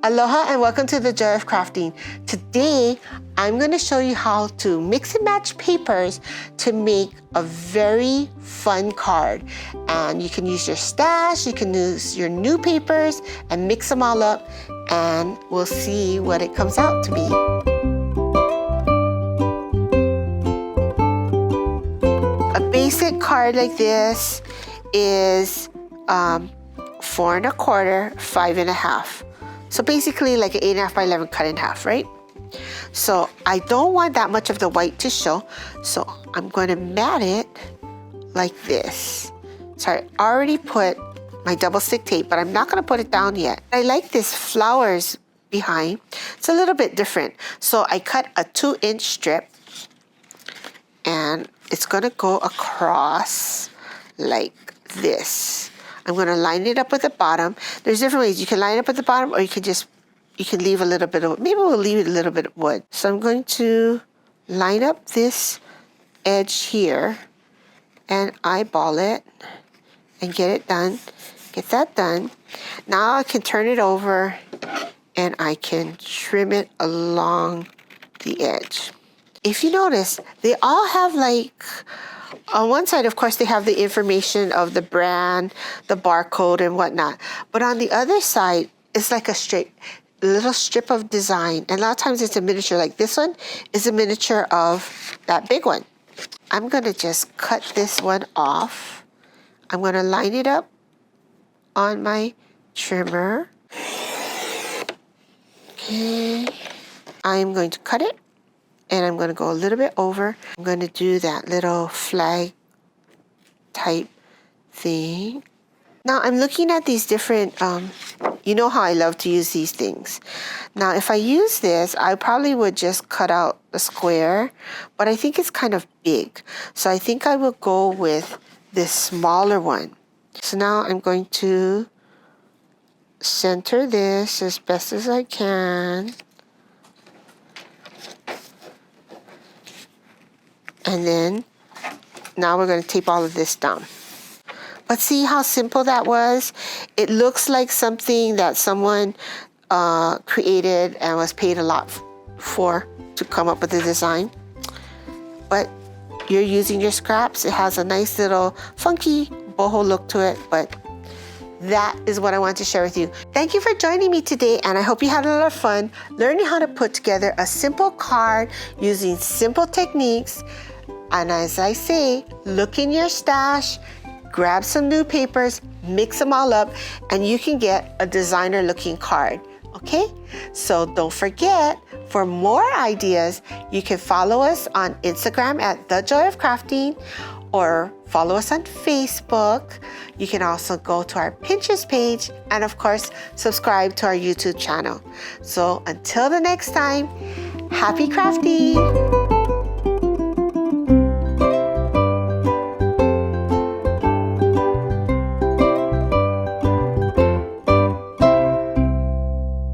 Aloha and welcome to the Joy of Crafting. Today, I'm going to show you how to mix and match papers to make a very fun card. And you can use your stash, you can use your new papers and mix them all up, and we'll see what it comes out to be. A basic card like this is 4 1/4, 5 1/2. So basically like an 8 1/2 by 11 cut in half, right? So I don't want that much of the white to show, so I'm going to mat it like this. So I already put my double stick tape, but I'm not going to put it down yet. I like this flowers behind. It's a little bit different. So I cut a 2-inch strip, and it's going to go across like this. I'm going to line it up with the bottom. There's different ways. You can line it up with the bottom, or you can leave a little bit of, maybe we'll leave it a little bit of wood. So I'm going to line up this edge here and eyeball it and get it done. Get that done. Now I can turn it over and I can trim it along the edge. If you notice, they all have like, on one side, of course, they have the information of the brand, the barcode and whatnot. But on the other side, it's like a little strip of design. And a lot of times it's a miniature. Like this one is a miniature of that big one. I'm going to just cut this one off. I'm going to line it up on my trimmer. Okay. I'm going to cut it. And I'm going to go a little bit over. I'm going to do that little flag type thing. Now I'm looking at these different, you know how I love to use these things. Now if I use this, I probably would just cut out a square, but I think it's kind of big. So I think I will go with this smaller one. So now I'm going to center this as best as I can. And then now we're going to tape all of this down. But see how simple that was? It looks like something that someone created and was paid a lot for to come up with the design. But you're using your scraps. It has a nice little funky boho look to it, but that is what I want to share with you. Thank you for joining me today, and I hope you had a lot of fun learning how to put together a simple card using simple techniques. And as I say, look in your stash, grab some new papers, mix them all up, and you can get a designer looking card, okay? So don't forget, for more ideas, you can follow us on Instagram at The Joy of Crafting, or follow us on Facebook. You can also go to our Pinterest page, and of course, subscribe to our YouTube channel. So until the next time, happy crafting!